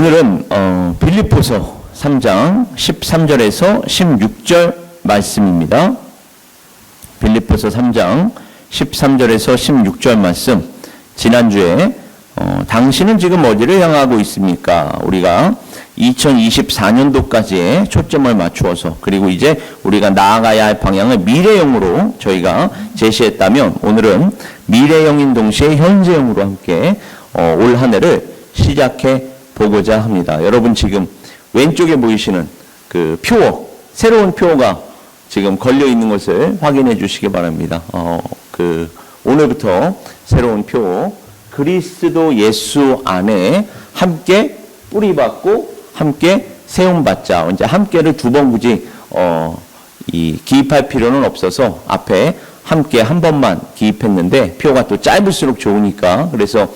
오늘은 빌립보서 3장 13절에서 16절 말씀입니다. 빌립보서 3장 13절에서 16절 말씀. 지난주에 당신은 지금 어디를 향하고 있습니까? 우리가 2024년도까지의 초점을 맞추어서, 그리고 이제 우리가 나아가야 할 방향을 미래형으로 저희가 제시했다면, 오늘은 미래형인 동시에 현재형으로 함께 올 한 해를 시작해 보고자 합니다. 여러분, 지금 왼쪽에 보이시는 그 표어, 새로운 표어가 지금 걸려 있는 것을 확인해 주시기 바랍니다. 오늘부터 새로운 표어, 그리스도 예수 안에 함께 뿌리받고 함께 세움받자. 이제 함께를 두 번 굳이 기입할 필요는 없어서 앞에 함께 한 번만 기입했는데, 표가 또 짧을수록 좋으니까, 그래서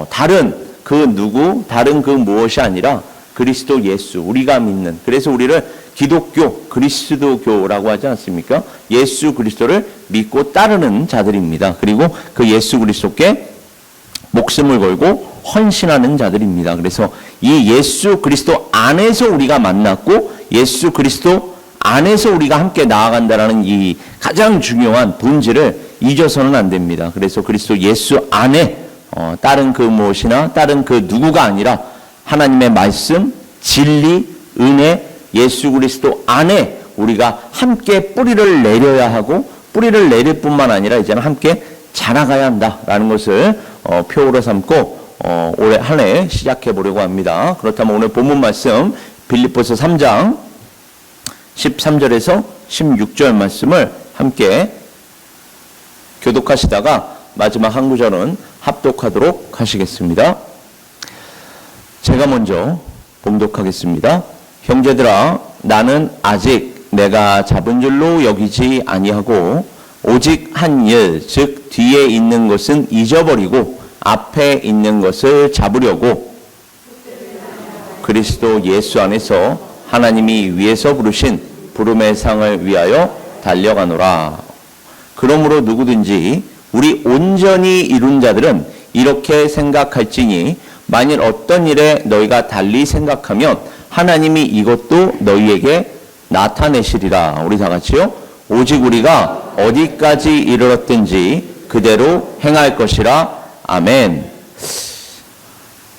다른 그 누구, 다른 그 무엇이 아니라 그리스도 예수, 우리가 믿는, 그래서 우리를 기독교, 그리스도교라고 하지 않습니까? 예수 그리스도를 믿고 따르는 자들입니다. 그리고 그 예수 그리스도께 목숨을 걸고 헌신하는 자들입니다. 그래서 이 예수 그리스도 안에서 우리가 만났고, 예수 그리스도 안에서 우리가 함께 나아간다라는 이 가장 중요한 본질을 잊어서는 안 됩니다. 그래서 그리스도 예수 안에 다른 그 무엇이나 다른 그 누구가 아니라 하나님의 말씀, 진리, 은혜, 예수 그리스도 안에 우리가 함께 뿌리를 내려야 하고, 뿌리를 내릴 뿐만 아니라 이제는 함께 자라가야 한다라는 것을 표어로 삼고 올해 한 해 시작해 보려고 합니다. 그렇다면 오늘 본문 말씀 빌립보서 3장 13절에서 16절 말씀을 함께 교독하시다가 마지막 한 구절은 합독하도록 하시겠습니다. 제가 먼저 봉독하겠습니다. 형제들아, 나는 아직 내가 잡은 줄로 여기지 아니하고 오직 한 일, 즉 뒤에 있는 것은 잊어버리고 앞에 있는 것을 잡으려고 그리스도 예수 안에서 하나님이 위에서 부르신 부름의 상을 위하여 달려가노라. 그러므로 누구든지 우리 온전히 이룬 자들은 이렇게 생각할지니, 만일 어떤 일에 너희가 달리 생각하면 하나님이 이것도 너희에게 나타내시리라. 우리 다 같이요. 오직 우리가 어디까지 이르렀든지 그대로 행할 것이라. 아멘.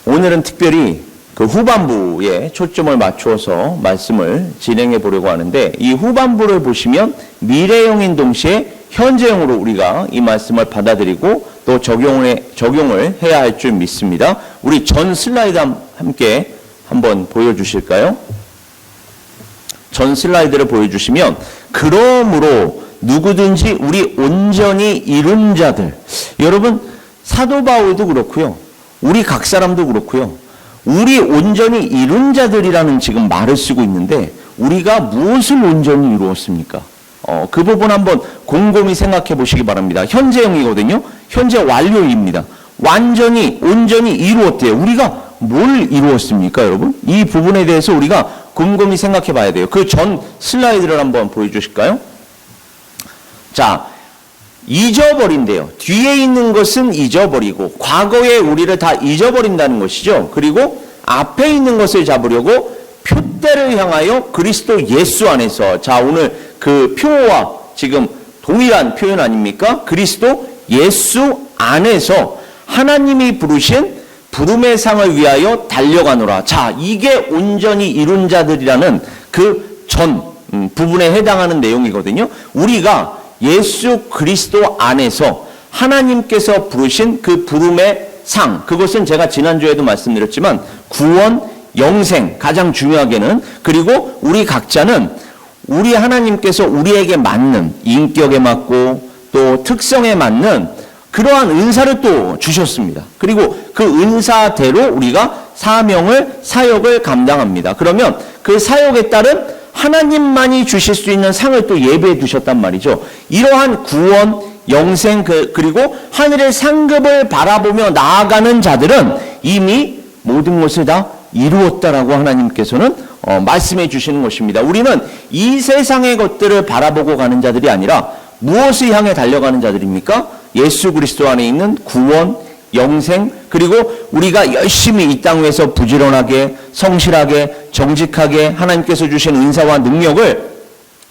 오늘은 특별히 그 후반부에 초점을 맞추어서 말씀을 진행해 보려고 하는데, 이 후반부를 보시면 미래형인 동시에 현재형으로 우리가 이 말씀을 받아들이고 또 적용을 해야 할 줄 믿습니다. 우리 전 슬라이드 함께 한번 보여주실까요? 전 슬라이드를 보여주시면, 그러므로 누구든지 우리 온전히 이룬 자들, 여러분 사도 바울도 그렇고요, 우리 각 사람도 그렇고요, 우리 온전히 이룬 자들이라는 지금 말을 쓰고 있는데, 우리가 무엇을 온전히 이루었습니까? 그 부분 한번 곰곰이 생각해 보시기 바랍니다. 현재형이거든요. 현재 완료입니다. 완전히 온전히 이루었대요. 우리가 뭘 이루었습니까, 여러분? 이 부분에 대해서 우리가 곰곰이 생각해 봐야 돼요. 그 전 슬라이드를 한번 보여주실까요? 자, 잊어버린대요. 뒤에 있는 것은 잊어버리고, 과거에 우리를 다 잊어버린다는 것이죠. 그리고 앞에 있는 것을 잡으려고 표대를 향하여 그리스도 예수 안에서, 자, 오늘 그 표와 지금 동일한 표현 아닙니까? 그리스도 예수 안에서 하나님이 부르신 부름의 상을 위하여 달려가노라. 자, 이게 온전히 이룬 자들이라는 그 전 부분에 해당하는 내용이거든요. 우리가 예수 그리스도 안에서 하나님께서 부르신 그 부름의 상, 그것은 제가 지난주에도 말씀드렸지만 구원, 영생, 가장 중요하게는, 그리고 우리 각자는 우리 하나님께서 우리에게 맞는, 인격에 맞고 또 특성에 맞는 그러한 은사를 또 주셨습니다. 그리고 그 은사대로 우리가 사역을 감당합니다. 그러면 그 사역에 따른 하나님만이 주실 수 있는 상을 또 예배해 두셨단 말이죠. 이러한 구원, 영생, 그리고 하늘의 상급을 바라보며 나아가는 자들은 이미 모든 것을 다 이루었다라고 하나님께서는 말씀해 주시는 것입니다. 우리는 이 세상의 것들을 바라보고 가는 자들이 아니라 무엇을 향해 달려가는 자들입니까? 예수 그리스도 안에 있는 구원, 영생, 그리고 우리가 열심히 이 땅 위에서 부지런하게, 성실하게, 정직하게 하나님께서 주신 은사와 능력을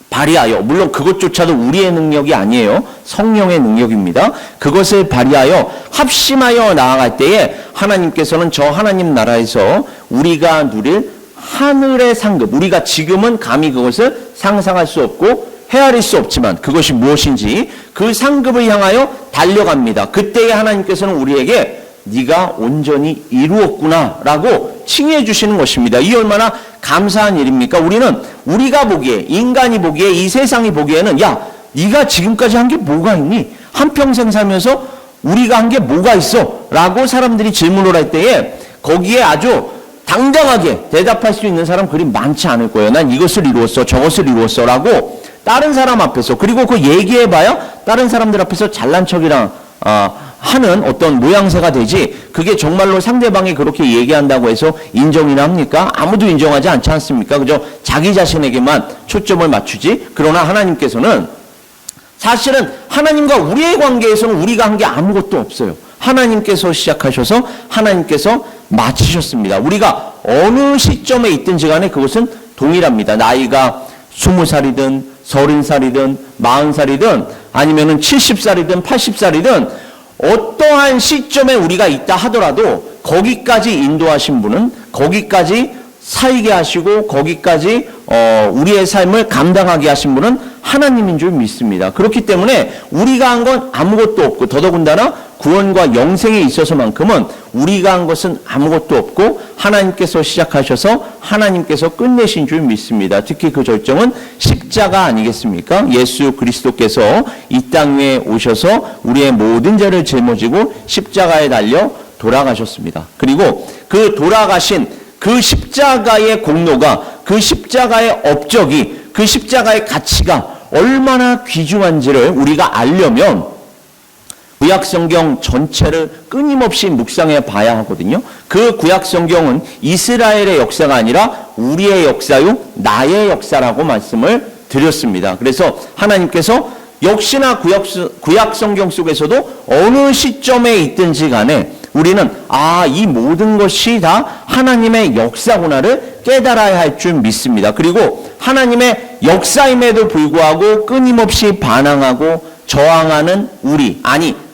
발휘하여, 물론 그것조차도 우리의 능력이 아니에요. 성령의 능력입니다. 그것을 발휘하여 합심하여 나아갈 때에 하나님께서는 저 하나님 나라에서 우리가 누릴 하늘의 상급, 우리가 지금은 감히 그것을 상상할 수 없고 헤아릴 수 없지만 그것이 무엇인지 그 상급을 향하여 달려갑니다. 그때에 하나님께서는 우리에게 네가 온전히 이루었구나 라고 칭해 주시는 것입니다. 이 얼마나 감사한 일입니까? 우리가 보기에, 인간이 보기에, 이 세상이 보기에는 야, 네가 지금까지 한 게 뭐가 있니? 한평생 살면서 우리가 한 게 뭐가 있어? 라고 사람들이 질문을 할 때에 거기에 아주 당당하게 대답할 수 있는 사람 그리 많지 않을 거예요. 난 이것을 이루었어, 저것을 이루었어 라고 다른 사람 앞에서, 그리고 그 얘기해봐야 다른 사람들 앞에서 잘난 척이랑 하는 어떤 모양새가 되지, 그게 정말로 상대방이 그렇게 얘기한다고 해서 인정이나 합니까? 아무도 인정하지 않지 않습니까? 그저 자기 자신에게만 초점을 맞추지. 그러나 하나님께서는 사실은 하나님과 우리의 관계에서는 우리가 한 게 아무것도 없어요. 하나님께서 시작하셔서 하나님께서 마치셨습니다. 우리가 어느 시점에 있든지 간에 그것은 동일합니다. 나이가 20살이든 30살이든 40살이든 아니면은 70살이든 80살이든 어떠한 시점에 우리가 있다 하더라도 거기까지 인도하신 분은 거기까지 살게 하시고 거기까지 우리의 삶을 감당하게 하신 분은 하나님인 줄 믿습니다. 그렇기 때문에 우리가 한 건 아무것도 없고 더더군다나 구원과 영생에 있어서만큼은 우리가 한 것은 아무것도 없고 하나님께서 시작하셔서 하나님께서 끝내신 줄 믿습니다. 특히 그 절정은 십자가 아니겠습니까? 예수 그리스도께서 이 땅 위에 오셔서 우리의 모든 죄를 짊어지고 십자가에 달려 돌아가셨습니다. 그리고 그 돌아가신 그 십자가의 공로가, 그 십자가의 업적이, 그 십자가의 가치가 얼마나 귀중한지를 우리가 알려면 구약성경 전체를 끊임없이 묵상해 봐야 하거든요. 그 구약성경은 이스라엘의 역사가 아니라 우리의 역사요, 나의 역사라고 말씀을 드렸습니다. 그래서 하나님께서 역시나 구약성경 속에서도 어느 시점에 있든지 간에 우리는 이 모든 것이 다 하나님의 역사구나를 깨달아야 할 줄 믿습니다. 그리고 하나님의 역사임에도 불구하고 끊임없이 반항하고 저항하는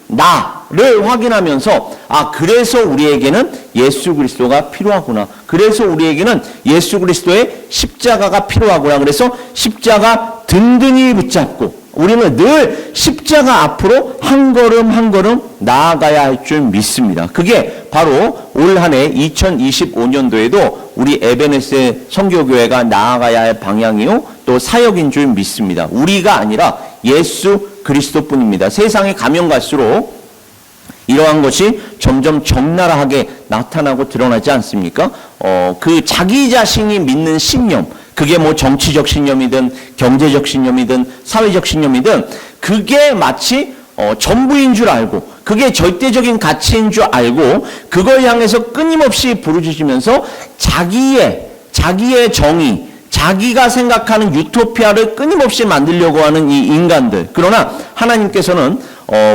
나를 확인하면서 그래서 우리에게는 예수 그리스도가 필요하구나. 그래서 우리에게는 예수 그리스도의 십자가가 필요하구나. 그래서 십자가 든든히 붙잡고 우리는 늘 십자가 앞으로 한 걸음 한 걸음 나아가야 할 줄 믿습니다. 그게 바로 올 한 해 2025년도에도 우리 에베네스 선교교회가 나아가야 할 방향이요 또 사역인 줄 믿습니다. 우리가 아니라 예수 그리스도뿐입니다. 세상에 가면 갈수록 이러한 것이 점점 적나라하게 나타나고 드러나지 않습니까? 그 자기 자신이 믿는 신념, 그게 뭐 정치적 신념이든 경제적 신념이든 사회적 신념이든 그게 마치 전부인 줄 알고 그게 절대적인 가치인 줄 알고 그걸 향해서 끊임없이 부르짖으면서 자기의 정의, 자기가 생각하는 유토피아를 끊임없이 만들려고 하는 이 인간들. 그러나 하나님께서는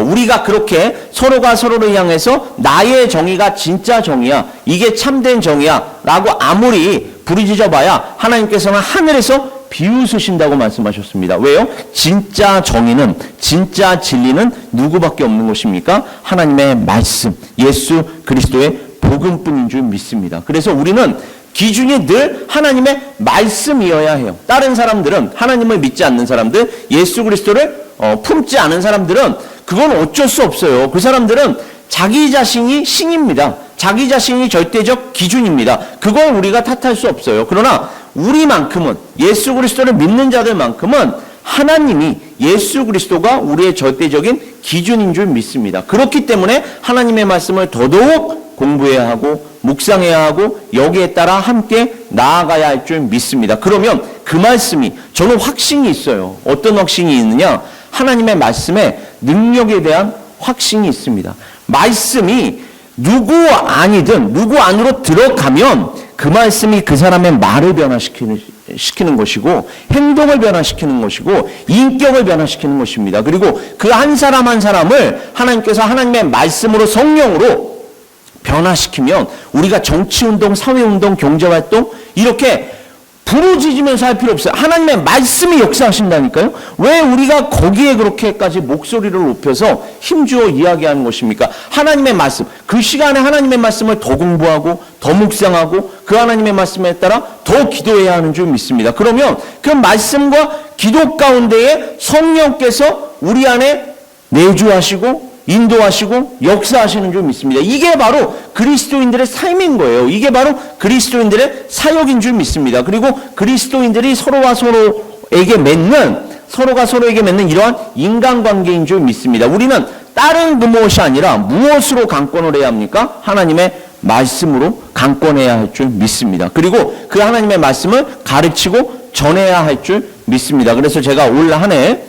우리가 그렇게 서로가 서로를 향해서 나의 정의가 진짜 정의야, 이게 참된 정의야 라고 아무리 부르짖어봐야 하나님께서는 하늘에서 비웃으신다고 말씀하셨습니다. 왜요? 진짜 정의는, 진짜 진리는 누구밖에 없는 것입니까? 하나님의 말씀, 예수 그리스도의 복음뿐인 줄 믿습니다. 그래서 우리는 기준이 늘 하나님의 말씀이어야 해요. 다른 사람들은, 하나님을 믿지 않는 사람들, 예수 그리스도를 품지 않은 사람들은 그건 어쩔 수 없어요. 그 사람들은 자기 자신이 신입니다. 자기 자신이 절대적 기준입니다. 그걸 우리가 탓할 수 없어요. 그러나 우리만큼은, 예수 그리스도를 믿는 자들만큼은 하나님이, 예수 그리스도가 우리의 절대적인 기준인 줄 믿습니다. 그렇기 때문에 하나님의 말씀을 더더욱 공부해야 하고 묵상해야 하고 여기에 따라 함께 나아가야 할 줄 믿습니다. 그러면 그 말씀이, 저는 확신이 있어요. 어떤 확신이 있느냐? 하나님의 말씀에 능력에 대한 확신이 있습니다. 말씀이 누구 아니든 누구 안으로 들어가면 그 말씀이 그 사람의 말을 변화시키는 변화시키는 것이고 행동을 변화시키는 것이고 인격을 변화시키는 것입니다. 그리고 그 한 사람 한 사람을 하나님께서 하나님의 말씀으로 성령으로 변화시키면 우리가 정치운동, 사회운동, 경제활동 이렇게 부르짖으면서 할 필요 없어요. 하나님의 말씀이 역사하신다니까요. 왜 우리가 거기에 그렇게까지 목소리를 높여서 힘주어 이야기하는 것입니까? 하나님의 말씀, 그 시간에 하나님의 말씀을 더 공부하고 더 묵상하고 그 하나님의 말씀에 따라 더 기도해야 하는 줄 믿습니다. 그러면 그 말씀과 기도 가운데에 성령께서 우리 안에 내주하시고 인도하시고 역사하시는 줄 믿습니다. 이게 바로 그리스도인들의 삶인 거예요. 이게 바로 그리스도인들의 사역인 줄 믿습니다. 그리고 그리스도인들이 서로가 서로에게 맺는 이러한 인간관계인 줄 믿습니다. 우리는 다른 그 무엇이 아니라 무엇으로 강권을 해야 합니까? 하나님의 말씀으로 강권해야 할 줄 믿습니다. 그리고 그 하나님의 말씀을 가르치고 전해야 할 줄 믿습니다. 그래서 제가 올 한 해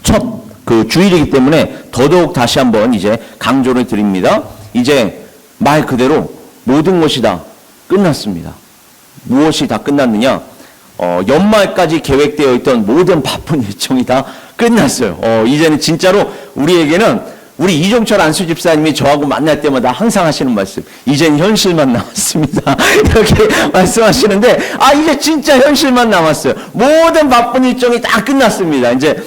첫 그 주일이기 때문에 더더욱 다시 한번 이제 강조를 드립니다. 이제 말 그대로 모든 것이 다 끝났습니다. 무엇이 다 끝났느냐? 연말까지 계획되어 있던 모든 바쁜 일정이 다 끝났어요. 이제는 진짜로 우리에게는 우리 이종철 안수 집사님이 저하고 만날 때마다 항상 하시는 말씀, 이젠 현실만 남았습니다. 이렇게 말씀하시는데, 이제 진짜 현실만 남았어요. 모든 바쁜 일정이 다 끝났습니다. 이제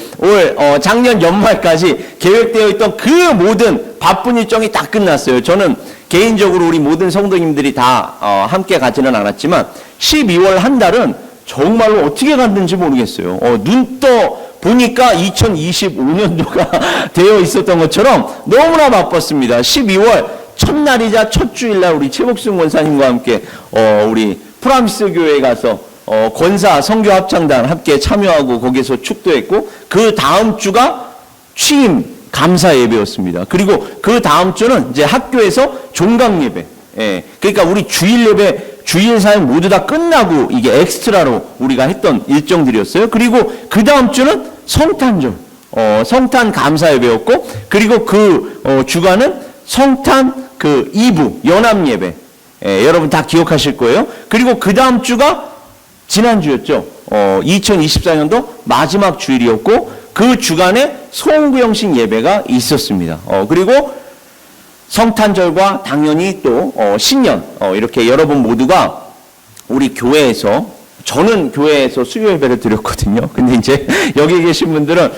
작년 연말까지 계획되어 있던 그 모든 바쁜 일정이 다 끝났어요. 저는 개인적으로 우리 모든 성도님들이 다 함께 가지는 않았지만 12월 한 달은 정말로 어떻게 갔는지 모르겠어요. 눈 떠 보니까 2025년도가 되어 있었던 것처럼 너무나 바빴습니다. 12월 첫날이자 첫 주일날 우리 최복순 권사님과 함께 우리 프라미스 교회에 가서 권사 선교 합창단 함께 참여하고 거기서 축도했고, 그 다음 주가 취임 감사 예배였습니다. 그리고 그 다음 주는 이제 학교에서 종강 예배. 그러니까 우리 주일 예배, 주일 사역 모두 다 끝나고 이게 엑스트라로 우리가 했던 일정들이었어요. 그리고 그 다음 주는 성탄절, 성탄 감사 예배였고, 그리고 그 주간은 성탄 그 2부 연합 예배. 여러분 다 기억하실 거예요. 그리고 그 다음 주가 지난주였죠. 2024년도 마지막 주일이었고, 그 주간에 소원구영식 예배가 있었습니다. 그리고 성탄절과 당연히 또 신년, 이렇게 여러분 모두가 우리 교회에서, 저는 교회에서 수요 예배를 드렸거든요. 근데 이제 여기 계신 분들은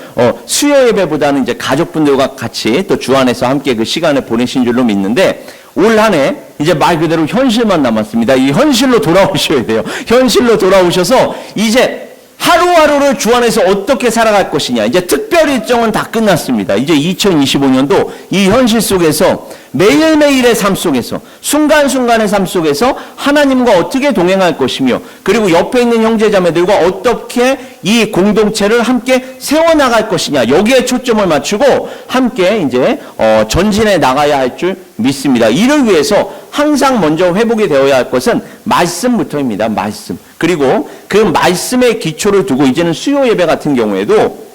수요 예배보다는 이제 가족분들과 같이 또 주 안에서 함께 그 시간을 보내신 줄로 믿는데, 올 한 해 이제 말 그대로 현실만 남았습니다. 이 현실로 돌아오셔야 돼요. 현실로 돌아오셔서 이제 하루하루를 주 안에서 어떻게 살아갈 것이냐. 이제 특별 일정은 다 끝났습니다. 이제 2025년도 이 현실 속에서 매일매일의 삶 속에서, 순간순간의 삶 속에서 하나님과 어떻게 동행할 것이며, 그리고 옆에 있는 형제자매들과 어떻게 이 공동체를 함께 세워나갈 것이냐, 여기에 초점을 맞추고 함께 이제 전진해 나가야 할 줄 믿습니다. 이를 위해서 항상 먼저 회복이 되어야 할 것은 말씀부터입니다. 말씀. 그리고 그 말씀의 기초를 두고 이제는 수요 예배 같은 경우에도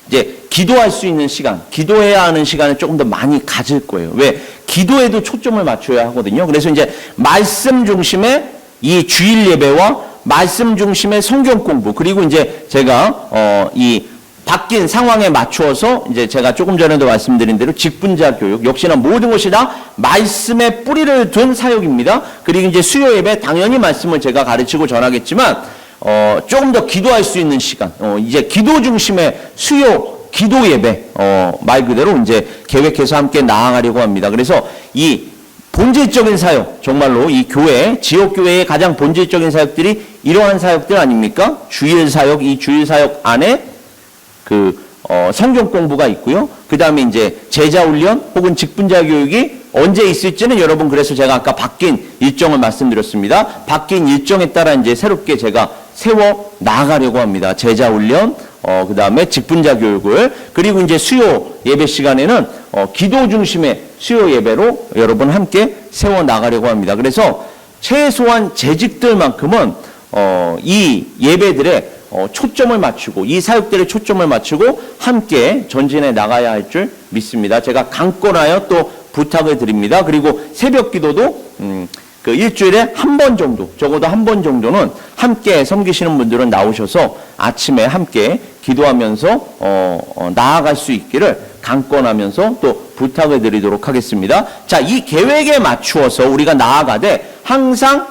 이제 기도할 수 있는 시간, 기도해야 하는 시간을 조금 더 많이 가질 거예요. 왜? 기도에도 초점을 맞춰야 하거든요. 그래서 이제 말씀 중심의 이 주일 예배와 말씀 중심의 성경 공부, 그리고 이제 제가 이 바뀐 상황에 맞추어서 이제 제가 조금 전에도 말씀드린 대로 직분자 교육, 역시나 모든 것이 다 말씀에 뿌리를 둔 사역입니다. 그리고 이제 수요 예배 당연히 말씀을 제가 가르치고 전하겠지만 조금 더 기도할 수 있는 시간, 이제 기도 중심의 수요 기도 예배, 말 그대로 이제 계획해서 함께 나아가려고 합니다. 그래서 이 본질적인 사역, 정말로 이 교회, 지역교회의 가장 본질적인 사역들이 이러한 사역들 아닙니까? 주일 사역, 이 주일 사역 안에 성경 공부가 있고요. 그 다음에 이제 제자 훈련 혹은 직분자 교육이 언제 있을지는 여러분, 그래서 제가 아까 바뀐 일정을 말씀드렸습니다. 바뀐 일정에 따라 이제 새롭게 제가 세워 나가려고 합니다. 제자 훈련, 그 다음에 직분자 교육을, 그리고 이제 수요 예배 시간에는 기도 중심의 수요 예배로 여러분 함께 세워 나가려고 합니다. 그래서 최소한 재직들만큼은 이 예배들에 초점을 맞추고, 이 사역들에 초점을 맞추고 함께 전진해 나가야 할 줄 믿습니다. 제가 강권하여 또 부탁을 드립니다. 그리고 새벽 기도도 그 일주일에 한 번 정도, 적어도 한 번 정도는 함께 섬기시는 분들은 나오셔서 아침에 함께 기도하면서 나아갈 수 있기를 강권하면서 또 부탁을 드리도록 하겠습니다. 자, 이 계획에 맞추어서 우리가 나아가되 항상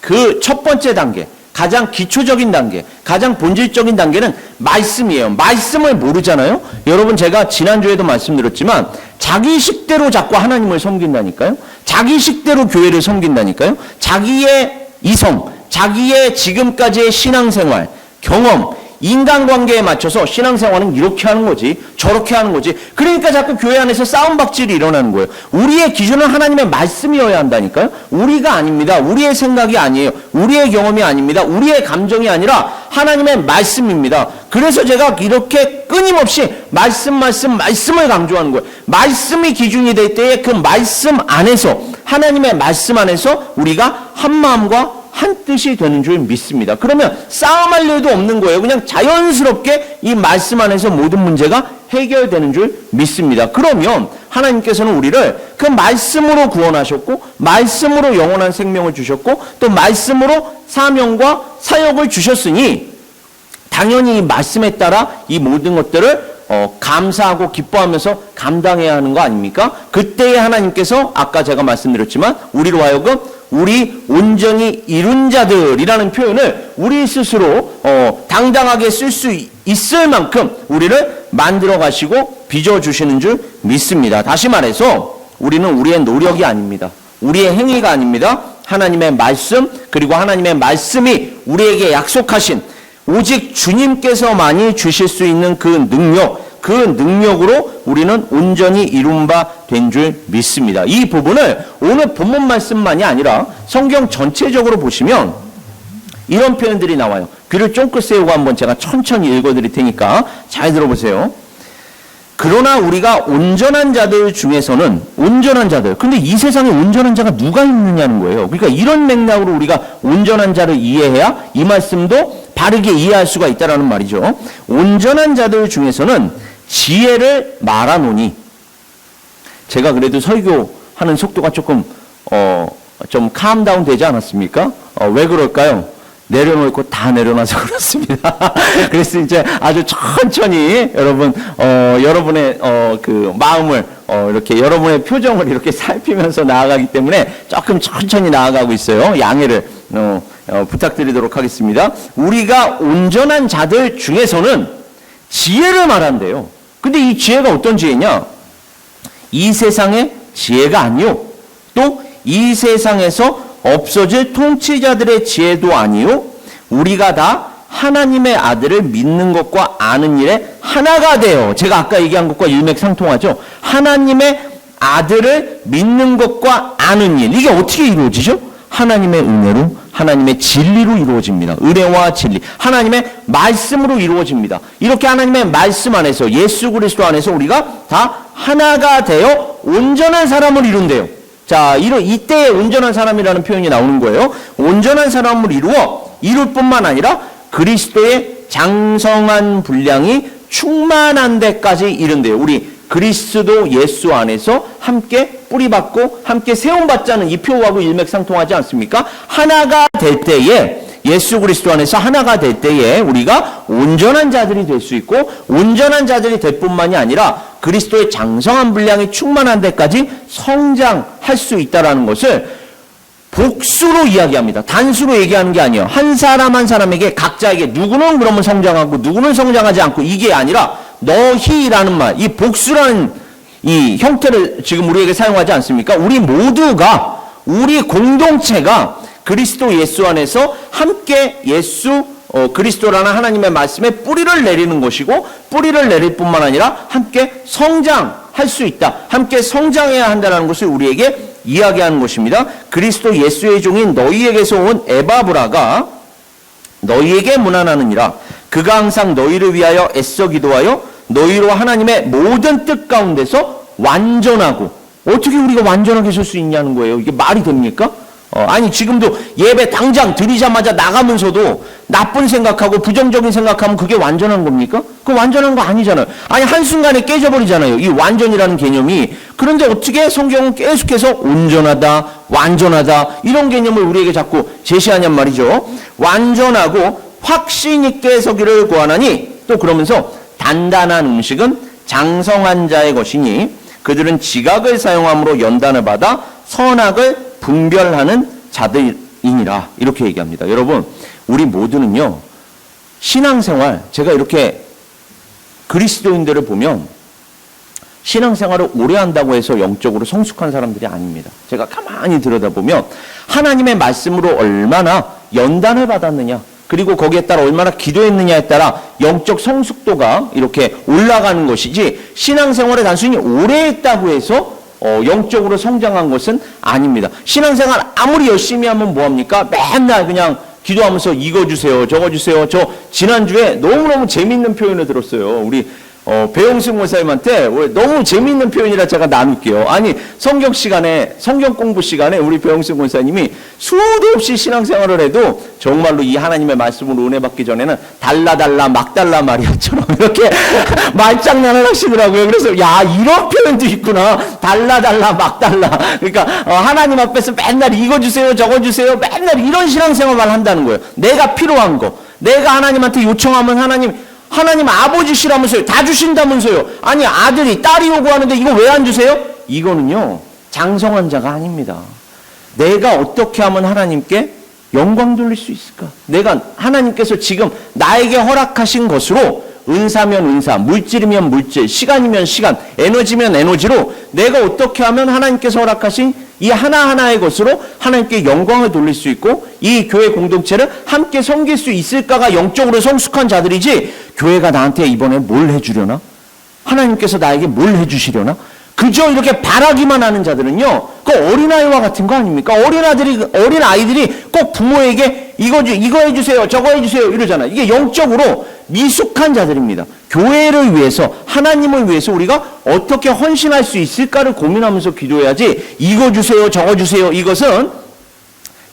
그 첫 번째 단계, 가장 기초적인 단계, 가장 본질적인 단계는 말씀이에요. 말씀을 모르잖아요. 여러분, 제가 지난주에도 말씀드렸지만 자기 식대로 자꾸 하나님을 섬긴다니까요. 자기 식대로 교회를 섬긴다니까요. 자기의 이성, 자기의 지금까지의 신앙생활, 경험, 인간관계에 맞춰서 신앙생활은 이렇게 하는 거지, 저렇게 하는 거지. 그러니까 자꾸 교회 안에서 싸움박질이 일어나는 거예요. 우리의 기준은 하나님의 말씀이어야 한다니까요. 우리가 아닙니다. 우리의 생각이 아니에요. 우리의 경험이 아닙니다. 우리의 감정이 아니라 하나님의 말씀입니다. 그래서 제가 이렇게 끊임없이 말씀을 강조하는 거예요. 말씀이 기준이 될 때에 그 말씀 안에서, 하나님의 말씀 안에서 우리가 한 마음과 한 뜻이 되는 줄 믿습니다. 그러면 싸움할 일도 없는 거예요. 그냥 자연스럽게 이 말씀 안에서 모든 문제가 해결되는 줄 믿습니다. 그러면 하나님께서는 우리를 그 말씀으로 구원하셨고, 말씀으로 영원한 생명을 주셨고, 또 말씀으로 사명과 사역을 주셨으니 당연히 이 말씀에 따라 이 모든 것들을 감사하고 기뻐하면서 감당해야 하는 거 아닙니까? 그때에 하나님께서 아까 제가 말씀드렸지만 우리로 하여금 우리 온전히 이룬 자들이라는 표현을 우리 스스로 당당하게 쓸 수 있을 만큼 우리를 만들어 가시고 빚어주시는 줄 믿습니다. 다시 말해서 우리는 우리의 노력이 아닙니다. 우리의 행위가 아닙니다. 하나님의 말씀, 그리고 하나님의 말씀이 우리에게 약속하신 오직 주님께서만이 주실 수 있는 그 능력으로 우리는 온전히 이룬 바 된 줄 믿습니다. 이 부분을 오늘 본문 말씀만이 아니라 성경 전체적으로 보시면 이런 표현들이 나와요. 귀를 쫑긋 세우고 한번 제가 천천히 읽어드릴 테니까 잘 들어보세요. 그러나 우리가 온전한 자들 중에서는 온전한 자들, 근데 이 세상에 온전한 자가 누가 있느냐는 거예요. 그러니까 이런 맥락으로 우리가 온전한 자를 이해해야 이 말씀도 바르게 이해할 수가 있다라는 말이죠. 온전한 자들 중에서는 지혜를 말하노니, 제가 그래도 설교하는 속도가 조금 좀 캄다운 되지 않았습니까? 왜 그럴까요? 내려놓고 다 내려놔서 그렇습니다. 그래서 이제 아주 천천히 여러분의 그 마음을 이렇게 여러분의 표정을 이렇게 살피면서 나아가기 때문에 조금 천천히 나아가고 있어요. 양해를 부탁드리도록 하겠습니다. 우리가 온전한 자들 중에서는 지혜를 말한대요. 근데 이 지혜가 어떤 지혜냐? 이 세상의 지혜가 아니요, 또 이 세상에서 없어질 통치자들의 지혜도 아니요, 우리가 다 하나님의 아들을 믿는 것과 아는 일에 하나가 되어, 제가 아까 얘기한 것과 일맥상통하죠. 하나님의 아들을 믿는 것과 아는 일, 이게 어떻게 이루어지죠? 하나님의 은혜로, 하나님의 진리로 이루어집니다. 은혜와 진리, 하나님의 말씀으로 이루어집니다. 이렇게 하나님의 말씀 안에서, 예수 그리스도 안에서 우리가 다 하나가 되어 온전한 사람을 이룬대요. 자, 이때에 온전한 사람이라는 표현이 나오는 거예요. 온전한 사람을 이룰 뿐만 아니라 그리스도의 장성한 분량이 충만한 데까지 이른대요. 우리 그리스도 예수 안에서 함께 뿌리받고 함께 세움받자는 이 표하고 일맥상통하지 않습니까? 하나가 될 때에, 예수 그리스도 안에서 하나가 될 때에 우리가 온전한 자들이 될 수 있고, 온전한 자들이 될 뿐만이 아니라 그리스도의 장성한 분량이 충만한 데까지 성장할 수 있다는 것을 복수로 이야기합니다. 단수로 얘기하는 게 아니에요. 한 사람 한 사람에게, 각자에게, 누구는 그러면 성장하고 누구는 성장하지 않고, 이게 아니라 너희라는 말, 이 복수라는 이 형태를 지금 우리에게 사용하지 않습니까? 우리 모두가, 우리 공동체가 그리스도 예수 안에서 함께 그리스도라는 하나님의 말씀에 뿌리를 내리는 것이고, 뿌리를 내릴 뿐만 아니라 함께 성장할 수 있다, 함께 성장해야 한다는 것을 우리에게 이야기하는 것입니다. 그리스도 예수의 종인 너희에게서 온 에바브라가 너희에게 문안하느니라. 그가 항상 너희를 위하여 애써 기도하여 너희로 하나님의 모든 뜻 가운데서 완전하고, 어떻게 우리가 완전하게 설 수 있냐는 거예요. 이게 말이 됩니까? 아니 지금도 예배 당장 드리자마자 나가면서도 나쁜 생각하고 부정적인 생각하면 그게 완전한 겁니까? 그거 완전한 거 아니잖아요. 아니 한순간에 깨져버리잖아요. 이 완전이라는 개념이. 그런데 어떻게 성경은 계속해서 온전하다, 완전하다 이런 개념을 우리에게 자꾸 제시하냔 말이죠. 완전하고 확신 있게 서기를 구하나니 또 그러면서 단단한 음식은 장성한 자의 것이니 그들은 지각을 사용함으로 연단을 받아 선악을 분별하는 자들이니라 이렇게 얘기합니다. 여러분 우리 모두는요 신앙생활 제가 이렇게 그리스도인들을 보면 신앙생활을 오래 한다고 해서 영적으로 성숙한 사람들이 아닙니다. 제가 가만히 들여다보면 하나님의 말씀으로 얼마나 연단을 받았느냐 그리고 거기에 따라 얼마나 기도했느냐에 따라 영적 성숙도가 이렇게 올라가는 것이지 신앙생활을 단순히 오래 했다고 해서 영적으로 성장한 것은 아닙니다. 신앙생활 아무리 열심히 하면 뭐합니까? 맨날 그냥 기도하면서 이거 주세요 저거 주세요. 저 지난주에 너무너무 재밌는 표현을 들었어요. 우리 배용승 목사님한테 너무 재미있는 표현이라 제가 나눌게요. 아니 성경 시간에 성경 공부 시간에 우리 배용승 목사님이 수도 없이 신앙생활을 해도 정말로 이 하나님의 말씀으로 은혜 받기 전에는 달라 막 달라 마리아처럼 이렇게 말장난을 하시더라고요. 그래서 야 이런 표현도 있구나. 달라 막 달라. 그러니까 하나님 앞에서 맨날 이거 주세요 저거 주세요 맨날 이런 신앙생활만 한다는 거예요. 내가 필요한 거 내가 하나님한테 요청하면 하나님 아버지시라면서요. 다 주신다면서요. 아니 아들이 딸이 요구하는데 이거 왜 안 주세요? 이거는요. 장성한 자가 아닙니다. 내가 어떻게 하면 하나님께 영광 돌릴 수 있을까? 내가 하나님께서 지금 나에게 허락하신 것으로 은사면 은사, 물질이면 물질, 시간이면 시간, 에너지면 에너지로 내가 어떻게 하면 하나님께서 허락하신 이 하나하나의 것으로 하나님께 영광을 돌릴 수 있고 이 교회 공동체를 함께 섬길 수 있을까가 영적으로 성숙한 자들이지 교회가 나한테 이번에 뭘 해주려나? 하나님께서 나에게 뭘 해주시려나? 그저 이렇게 바라기만 하는 자들은요, 그 어린아이와 같은 거 아닙니까? 어린아이들이 꼭 부모에게 이거 해주세요, 저거 해주세요, 이러잖아요. 이게 영적으로 미숙한 자들입니다. 교회를 위해서, 하나님을 위해서 우리가 어떻게 헌신할 수 있을까를 고민하면서 기도해야지, 이거 주세요, 저거 주세요, 이것은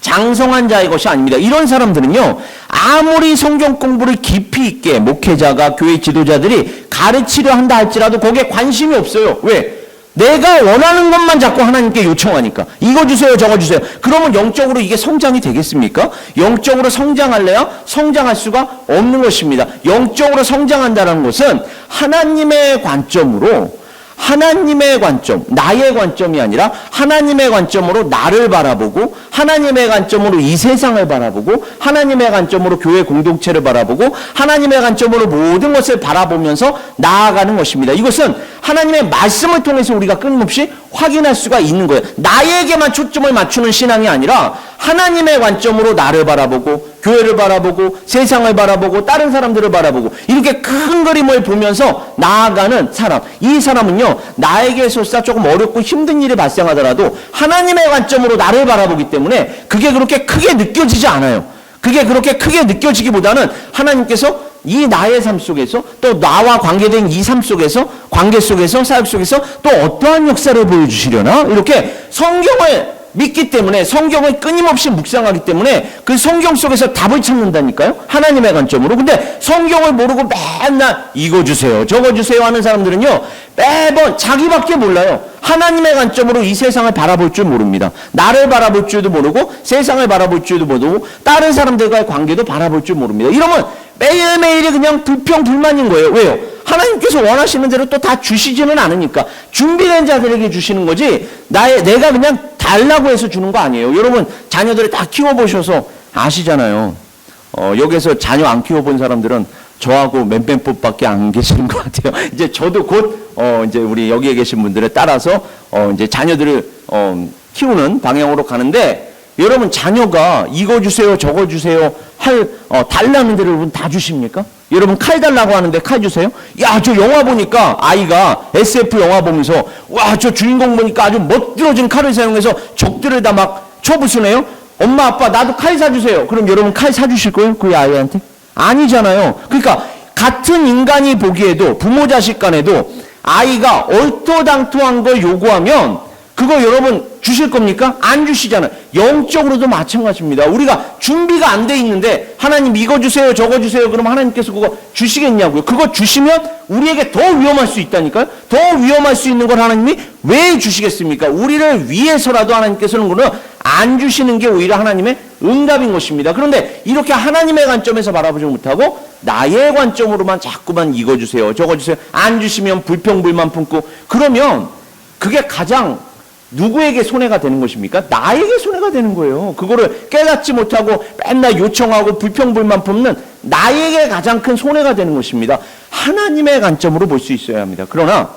장성한 자의 것이 아닙니다. 이런 사람들은요, 아무리 성경 공부를 깊이 있게 목회자가, 교회 지도자들이 가르치려 한다 할지라도 거기에 관심이 없어요. 왜? 내가 원하는 것만 자꾸 하나님께 요청하니까. 이거 주세요, 저거 주세요. 그러면 영적으로 이게 성장이 되겠습니까? 영적으로 성장할래야 성장할 수가 없는 것입니다. 영적으로 성장한다는 것은 하나님의 관점으로, 하나님의 관점, 나의 관점이 아니라 하나님의 관점으로 나를 바라보고, 하나님의 관점으로 이 세상을 바라보고, 하나님의 관점으로 교회 공동체를 바라보고, 하나님의 관점으로 모든 것을 바라보면서 나아가는 것입니다. 이것은 하나님의 말씀을 통해서 우리가 끊임없이 확인할 수가 있는 거예요. 나에게만 초점을 맞추는 신앙이 아니라 하나님의 관점으로 나를 바라보고, 교회를 바라보고, 세상을 바라보고, 다른 사람들을 바라보고, 이렇게 큰 그림을 보면서 나아가는 사람. 이 사람은요, 나에게 설사 조금 어렵고 힘든 일이 발생하더라도 하나님의 관점으로 나를 바라보기 때문에 그게 그렇게 크게 느껴지지 않아요. 그게 그렇게 크게 느껴지기보다는 하나님께서 이 나의 삶 속에서, 또 나와 관계된 이 삶 속에서, 관계 속에서, 사역 속에서 또 어떠한 역사를 보여주시려나? 이렇게 성경을 믿기 때문에, 성경을 끊임없이 묵상하기 때문에 그 성경 속에서 답을 찾는다니까요. 하나님의 관점으로. 근데 성경을 모르고 맨날 이거 주세요, 저거 주세요 하는 사람들은요, 매번 자기밖에 몰라요. 하나님의 관점으로 이 세상을 바라볼 줄 모릅니다. 나를 바라볼 줄도 모르고, 세상을 바라볼 줄도 모르고, 다른 사람들과의 관계도 바라볼 줄 모릅니다. 이러면 매일매일이 그냥 불평불만인 거예요. 왜요? 하나님께서 원하시는 대로 또 다 주시지는 않으니까. 준비된 자들에게 주시는 거지, 내가 그냥 달라고 해서 주는 거 아니에요. 여러분, 자녀들을 다 키워보셔서 아시잖아요. 여기서 자녀 안 키워본 사람들은 저하고 멤멤법밖에 안 계시는 것 같아요. 이제 저도 곧, 이제 우리 여기에 계신 분들에 따라서, 이제 자녀들을, 키우는 방향으로 가는데, 여러분, 자녀가 이거 주세요, 저거 주세요, 달라는 대로 여러분 다 주십니까? 여러분, 칼 달라고 하는데 칼 주세요? 야, 저 영화 보니까 아이가 SF 영화 보면서, 와, 저 주인공 보니까 아주 멋들어진 칼을 사용해서 적들을 다 막 쳐부수네요? 엄마, 아빠, 나도 칼 사주세요. 그럼 여러분 칼 사주실 거예요? 그 아이한테? 아니잖아요. 그러니까, 같은 인간이 보기에도, 부모 자식 간에도 아이가 얼토당토한 걸 요구하면 그거 여러분 주실 겁니까? 안 주시잖아요. 영적으로도 마찬가지입니다. 우리가 준비가 안 돼 있는데 하나님 이거 주세요, 저거 주세요. 그럼 하나님께서 그거 주시겠냐고요. 그거 주시면 우리에게 더 위험할 수 있다니까요. 더 위험할 수 있는 걸 하나님이 왜 주시겠습니까? 우리를 위해서라도 하나님께서는 그는 안 주시는 게 오히려 하나님의 응답인 것입니다. 그런데 이렇게 하나님의 관점에서 바라보지 못하고 나의 관점으로만 자꾸만 이거 주세요, 저거 주세요. 안 주시면 불평불만 품고 그러면 그게 가장 누구에게 손해가 되는 것입니까? 나에게 손해가 되는 거예요. 그거를 깨닫지 못하고 맨날 요청하고 불평불만 품는 나에게 가장 큰 손해가 되는 것입니다. 하나님의 관점으로 볼 수 있어야 합니다. 그러나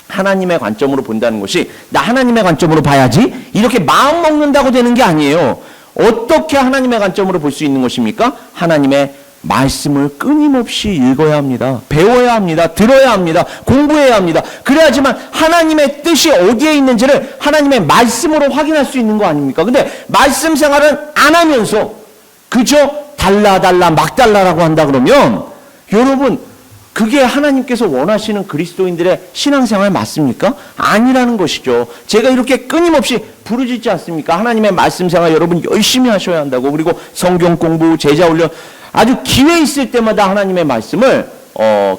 하나님의 관점으로 본다는 것이 나 하나님의 관점으로 봐야지 이렇게 마음 먹는다고 되는 게 아니에요. 어떻게 하나님의 관점으로 볼 수 있는 것입니까? 하나님의 말씀을 끊임없이 읽어야 합니다. 배워야 합니다. 들어야 합니다. 공부해야 합니다. 그래야지만 하나님의 뜻이 어디에 있는지를 하나님의 말씀으로 확인할 수 있는 거 아닙니까? 근데 말씀 생활은 안 하면서 그저 달라 막 달라라고 한다 그러면 여러분 그게 하나님께서 원하시는 그리스도인들의 신앙생활 맞습니까? 아니라는 것이죠. 제가 이렇게 끊임없이 부르짖지 않습니까? 하나님의 말씀생활 여러분 열심히 하셔야 한다고. 그리고 성경 공부, 제자 훈련 아주 기회 있을 때마다 하나님의 말씀을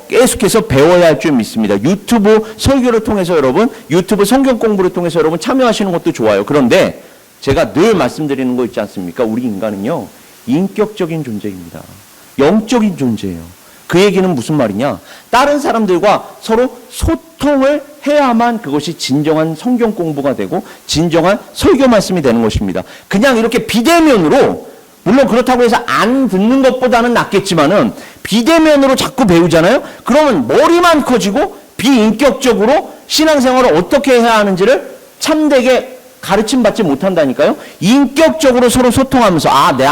계속해서 배워야 할 줄 믿습니다. 유튜브 설교를 통해서 여러분, 유튜브 성경 공부를 통해서 여러분 참여하시는 것도 좋아요. 그런데 제가 늘 말씀드리는 거 있지 않습니까? 우리 인간은요, 인격적인 존재입니다. 영적인 존재예요. 그 얘기는 무슨 말이냐? 다른 사람들과 서로 소통을 해야만 그것이 진정한 성경 공부가 되고 진정한 설교 말씀이 되는 것입니다. 그냥 이렇게 비대면으로, 물론 그렇다고 해서 안 듣는 것보다는 낫겠지만은 비대면으로 자꾸 배우잖아요. 그러면 머리만 커지고 비인격적으로 신앙생활을 어떻게 해야 하는지를 참되게 가르침 받지 못한다니까요. 인격적으로 서로 소통하면서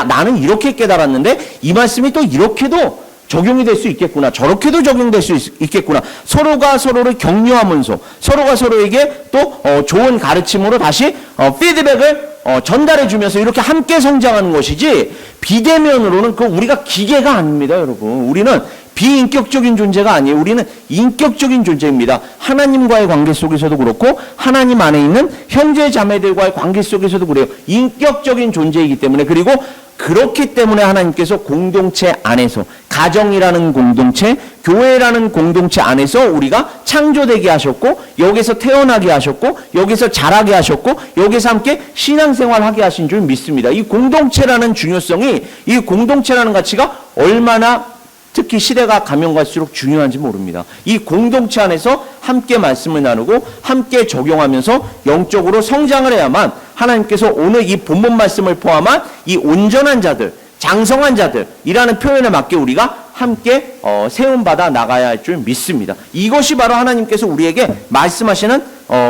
나는 이렇게 깨달았는데 이 말씀이 또 이렇게도 적용이 될 수 있겠구나. 저렇게도 적용될 수 있겠구나. 서로가 서로를 격려하면서 서로가 서로에게 또 좋은 가르침으로 다시 피드백을 전달해 주면서 이렇게 함께 성장하는 것이지 비대면으로는 그 우리가 기계가 아닙니다, 여러분. 우리는 비인격적인 존재가 아니에요. 우리는 인격적인 존재입니다. 하나님과의 관계 속에서도 그렇고 하나님 안에 있는 형제 자매들과의 관계 속에서도 그래요. 인격적인 존재이기 때문에, 그리고 그렇기 때문에 하나님께서 공동체 안에서, 가정이라는 공동체, 교회라는 공동체 안에서 우리가 창조되게 하셨고, 여기서 태어나게 하셨고, 여기서 자라게 하셨고, 여기서 함께 신앙생활하게 하신 줄 믿습니다. 이 공동체라는 중요성이, 이 공동체라는 가치가 얼마나 특히 시대가 가면 갈수록 중요한지 모릅니다. 이 공동체 안에서 함께 말씀을 나누고 함께 적용하면서 영적으로 성장을 해야만 하나님께서 오늘 이 본문 말씀을 포함한 이 온전한 자들, 장성한 자들이라는 표현에 맞게 우리가 함께 세움받아 나가야 할 줄 믿습니다. 이것이 바로 하나님께서 우리에게 말씀하시는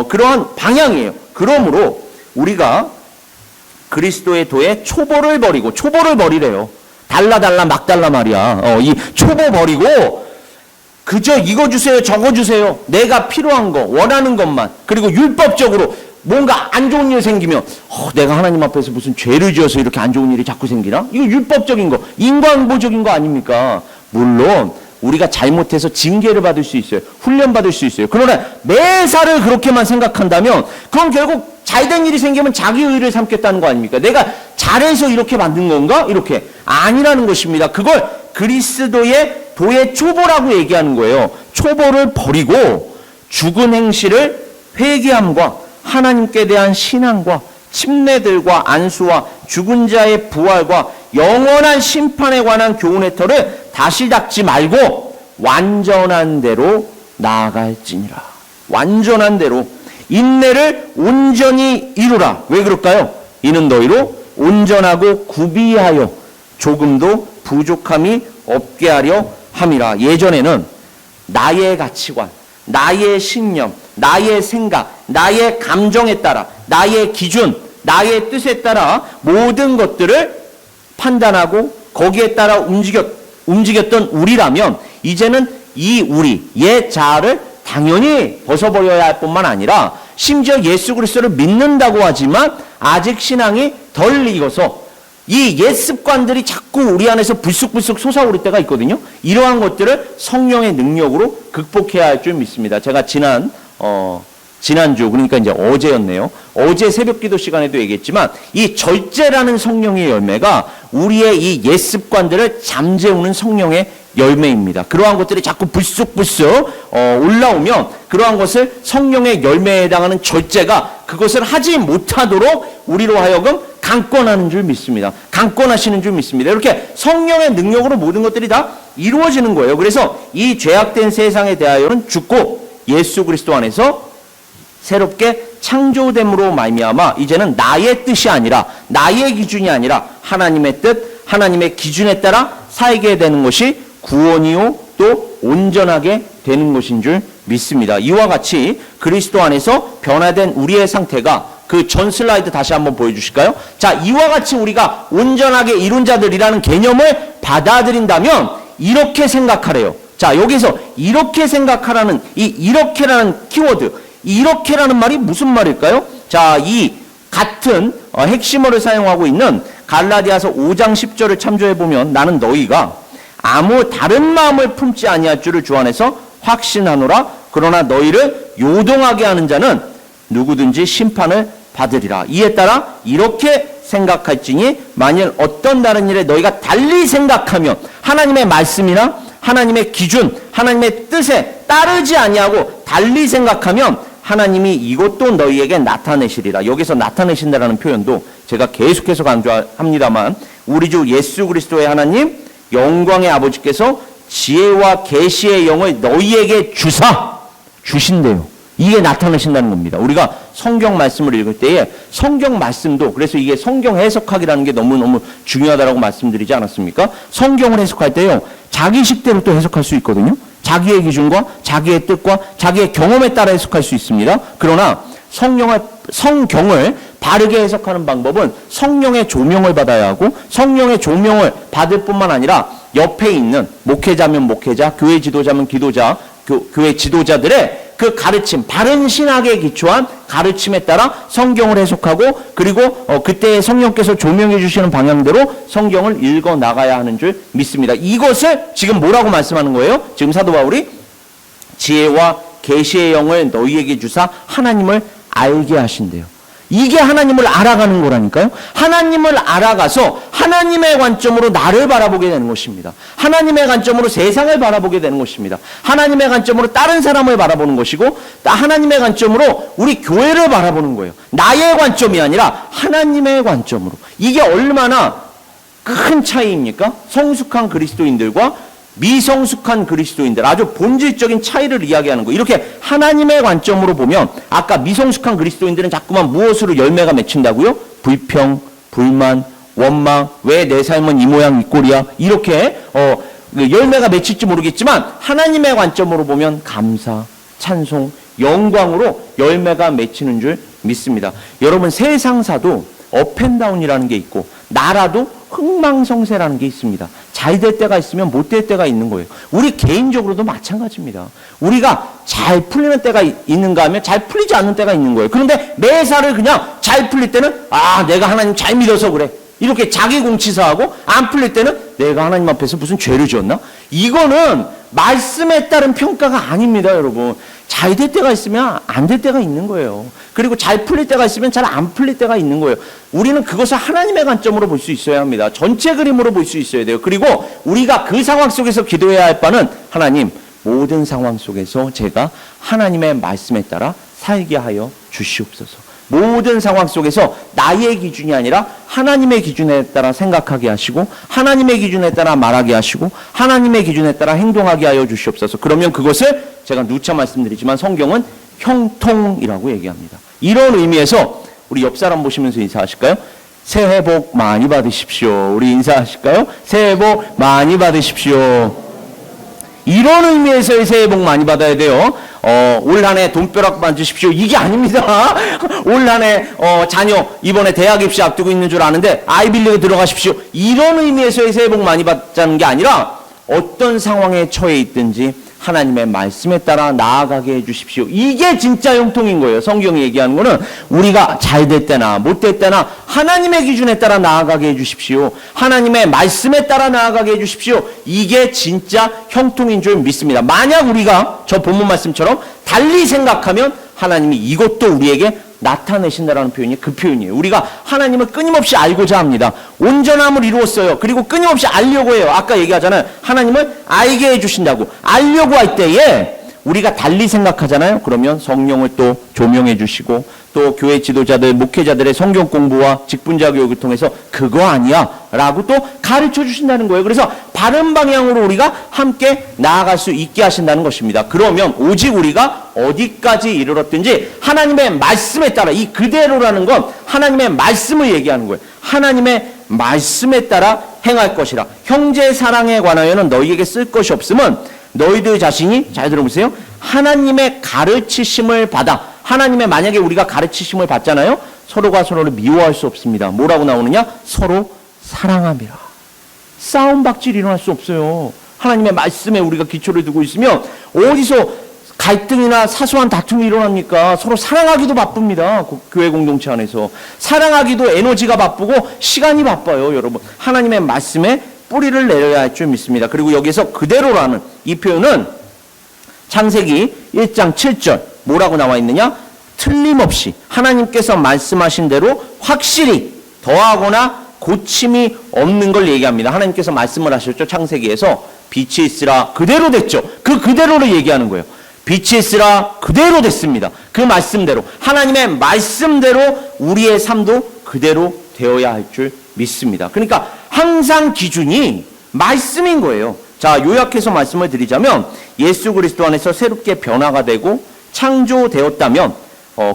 그러한 방향이에요. 그러므로 우리가 그리스도의 도에 초보를 버리래요. 달라 막 달라 말이야. 이 초보 버리고 그저 이거 주세요, 저거 주세요. 내가 필요한 거, 원하는 것만. 그리고 율법적으로 뭔가 안 좋은 일 생기면 내가 하나님 앞에서 무슨 죄를 지어서 이렇게 안 좋은 일이 자꾸 생기나? 이거 율법적인 거, 인과응보적인 거 아닙니까? 물론 우리가 잘못해서 징계를 받을 수 있어요. 훈련받을 수 있어요. 그러나 매사를 그렇게만 생각한다면 그럼 결국 잘된 일이 생기면 자기 의를 삼겠다는 거 아닙니까? 내가 잘해서 이렇게 만든 건가? 이렇게. 아니라는 것입니다. 그걸 그리스도의 도의 초보라고 얘기하는 거예요. 초보를 버리고 죽은 행실을 회개함과 하나님께 대한 신앙과 침례들과 안수와 죽은 자의 부활과 영원한 심판에 관한 교훈의 터를 다시 닦지 말고 완전한 대로 나아갈지니라. 완전한 대로 인내를 온전히 이루라. 왜 그럴까요? 이는 너희로 온전하고 구비하여 조금도 부족함이 없게 하려 함이라. 예전에는 나의 가치관, 나의 신념, 나의 생각, 나의 감정에 따라, 나의 기준, 나의 뜻에 따라 모든 것들을 판단하고 거기에 따라 움직였던 우리라면 이제는 이 우리, 옛 자아를 당연히 벗어버려야 할 뿐만 아니라 심지어 예수 그리스도를 믿는다고 하지만 아직 신앙이 덜 익어서 이 옛 습관들이 자꾸 우리 안에서 불쑥불쑥 솟아오를 때가 있거든요. 이러한 것들을 성령의 능력으로 극복해야 할 줄 믿습니다. 제가 지난 지난주, 그러니까 이제 어제였네요. 어제 새벽 기도 시간에도 얘기했지만 이 절제라는 성령의 열매가 우리의 이 옛 습관들을 잠재우는 성령의 열매입니다. 그러한 것들이 자꾸 불쑥불쑥 올라오면 그러한 것을 성령의 열매에 해당하는 절제가 그것을 하지 못하도록 우리로 하여금 강권하는 줄 믿습니다. 강권하시는 줄 믿습니다. 이렇게 성령의 능력으로 모든 것들이 다 이루어지는 거예요. 그래서 이 죄악된 세상에 대하여는 죽고 예수 그리스도 안에서 새롭게 창조됨으로 말미암아 이제는 나의 뜻이 아니라 나의 기준이 아니라 하나님의 뜻, 하나님의 기준에 따라 살게 되는 것이 구원이요 또 온전하게 되는 것인 줄 믿습니다. 이와 같이 그리스도 안에서 변화된 우리의 상태가 그 전 슬라이드 다시 한번 보여주실까요? 자, 이와 같이 우리가 온전하게 이룬 자들이라는 개념을 받아들인다면 이렇게 생각하래요. 자, 여기서 이렇게 생각하라는 이 이렇게라는 키워드, 이렇게라는 말이 무슨 말일까요? 자, 이 같은 핵심어를 사용하고 있는 갈라디아서 5장 10절을 참조해 보면 나는 너희가 아무 다른 마음을 품지 아니할 줄을 주 안에서 확신하노라. 그러나 너희를 요동하게 하는 자는 누구든지 심판을 받으리라. 이에 따라 이렇게 생각할지니 만일 어떤 다른 일에 너희가 달리 생각하면 하나님의 말씀이나 하나님의 기준, 하나님의 뜻에 따르지 아니하고 달리 생각하면 하나님이 이것도 너희에게 나타내시리라. 여기서 나타내신다라는 표현도 제가 계속해서 강조합니다만 우리 주 예수 그리스도의 하나님 영광의 아버지께서 지혜와 계시의 영을 너희에게 주신대요. 이게 나타내신다는 겁니다. 우리가 성경 말씀을 읽을 때에 성경 말씀도 그래서 이게 성경 해석학이라는 게 너무너무 중요하다고 말씀드리지 않았습니까? 성경을 해석할 때요. 자기 식대로 또 해석할 수 있거든요. 자기의 기준과 자기의 뜻과 자기의 경험에 따라 해석할 수 있습니다. 그러나 성경을 바르게 해석하는 방법은 성령의 조명을 받아야 하고 성령의 조명을 받을 뿐만 아니라 옆에 있는 목회자면 목회자, 교회 지도자면 기도자, 교회 지도자들의 그 가르침, 바른 신학에 기초한 가르침에 따라 성경을 해석하고 그리고 그때 성령께서 조명해 주시는 방향대로 성경을 읽어 나가야 하는 줄 믿습니다. 이것을 지금 뭐라고 말씀하는 거예요? 지금 사도 바울이 지혜와 계시의 영을 너희에게 주사 하나님을 알게 하신대요. 이게 하나님을 알아가는 거라니까요. 하나님을 알아가서 하나님의 관점으로 나를 바라보게 되는 것입니다. 하나님의 관점으로 세상을 바라보게 되는 것입니다. 하나님의 관점으로 다른 사람을 바라보는 것이고 하나님의 관점으로 우리 교회를 바라보는 거예요. 나의 관점이 아니라 하나님의 관점으로. 이게 얼마나 큰 차이입니까? 성숙한 그리스도인들과 미성숙한 그리스도인들, 아주 본질적인 차이를 이야기하는 거. 이렇게 하나님의 관점으로 보면 아까 미성숙한 그리스도인들은 자꾸만 무엇으로 열매가 맺힌다고요? 불평, 불만, 원망, 왜 내 삶은 이 모양 이 꼴이야? 이렇게 열매가 맺힐지 모르겠지만 하나님의 관점으로 보면 감사, 찬송, 영광으로 열매가 맺히는 줄 믿습니다. 여러분, 세상사도 업앤다운이라는 게 있고 나라도 흥망성쇠라는 게 있습니다. 잘 될 때가 있으면 못 될 때가 있는 거예요. 우리 개인적으로도 마찬가지입니다. 우리가 잘 풀리는 때가 있는가 하면 잘 풀리지 않는 때가 있는 거예요. 그런데 매사를 그냥 잘 풀릴 때는 내가 하나님 잘 믿어서 그래. 이렇게 자기 공치사하고 안 풀릴 때는 내가 하나님 앞에서 무슨 죄를 지었나? 이거는 말씀에 따른 평가가 아닙니다, 여러분. 잘 될 때가 있으면 안 될 때가 있는 거예요. 그리고 잘 풀릴 때가 있으면 잘 안 풀릴 때가 있는 거예요. 우리는 그것을 하나님의 관점으로 볼 수 있어야 합니다. 전체 그림으로 볼 수 있어야 돼요. 그리고 우리가 그 상황 속에서 기도해야 할 바는 하나님, 모든 상황 속에서 제가 하나님의 말씀에 따라 살게 하여 주시옵소서. 모든 상황 속에서 나의 기준이 아니라 하나님의 기준에 따라 생각하게 하시고 하나님의 기준에 따라 말하게 하시고 하나님의 기준에 따라 행동하게 하여 주시옵소서. 그러면 그것을 제가 누차 말씀드리지만 성경은 형통이라고 얘기합니다. 이런 의미에서 우리 옆 사람 보시면서 인사하실까요? 새해 복 많이 받으십시오. 우리 인사하실까요? 새해 복 많이 받으십시오. 이런 의미에서의 새해 복 많이 받아야 돼요. 올 한 해 돈벼락 만주십시오. 이게 아닙니다. 올 한 해 자녀 이번에 대학 입시 앞두고 있는 줄 아는데 아이빌리그 들어가십시오. 이런 의미에서의 새해 복 많이 받자는 게 아니라 어떤 상황에 처해 있든지 하나님의 말씀에 따라 나아가게 해주십시오. 이게 진짜 형통인 거예요. 성경이 얘기하는 거는 우리가 잘 될 때나 못 될 때나 하나님의 기준에 따라 나아가게 해주십시오. 하나님의 말씀에 따라 나아가게 해주십시오. 이게 진짜 형통인 줄 믿습니다. 만약 우리가 저 본문 말씀처럼 달리 생각하면 하나님이 이것도 우리에게 나타내신다라는 표현이 그 표현이에요. 우리가 하나님을 끊임없이 알고자 합니다. 온전함을 이루었어요. 그리고 끊임없이 알려고 해요. 아까 얘기하잖아요. 하나님을 알게 해주신다고. 알려고 할 때에 우리가 달리 생각하잖아요. 그러면 성령을 또 조명해 주시고 또 교회 지도자들, 목회자들의 성경 공부와 직분자 교육을 통해서 그거 아니야 라고 또 가르쳐 주신다는 거예요. 그래서 바른 방향으로 우리가 함께 나아갈 수 있게 하신다는 것입니다. 그러면 오직 우리가 어디까지 이르렀든지 하나님의 말씀에 따라, 이 그대로라는 건 하나님의 말씀을 얘기하는 거예요. 하나님의 말씀에 따라 행할 것이라. 형제 사랑에 관하여는 너희에게 쓸 것이 없음은 너희들 자신이, 잘 들어보세요, 하나님의 가르치심을 받아. 하나님의 만약에 우리가 가르치심을 받잖아요. 서로가 서로를 미워할 수 없습니다. 뭐라고 나오느냐? 서로 사랑함이라. 싸움박질 일어날 수 없어요. 하나님의 말씀에 우리가 기초를 두고 있으면 어디서 갈등이나 사소한 다툼이 일어납니까? 서로 사랑하기도 바쁩니다. 교회 공동체 안에서. 사랑하기도 에너지가 바쁘고 시간이 바빠요, 여러분. 하나님의 말씀에 뿌리를 내려야 할 줄 믿습니다. 그리고 여기서 그대로라는 이 표현은 창세기 1장 7절 뭐라고 나와 있느냐? 틀림없이 하나님께서 말씀하신 대로 확실히 더하거나 고침이 없는 걸 얘기합니다. 하나님께서 말씀을 하셨죠. 창세기에서 빛이 있으라 그대로 됐죠. 그 그대로를 얘기하는 거예요. 빛이 있으라 그대로 됐습니다. 그 말씀대로, 하나님의 말씀대로 우리의 삶도 그대로 되어야 할 줄 믿습니다. 그러니까 항상 기준이 말씀인 거예요. 자, 요약해서 말씀을 드리자면 예수 그리스도 안에서 새롭게 변화가 되고 창조되었다면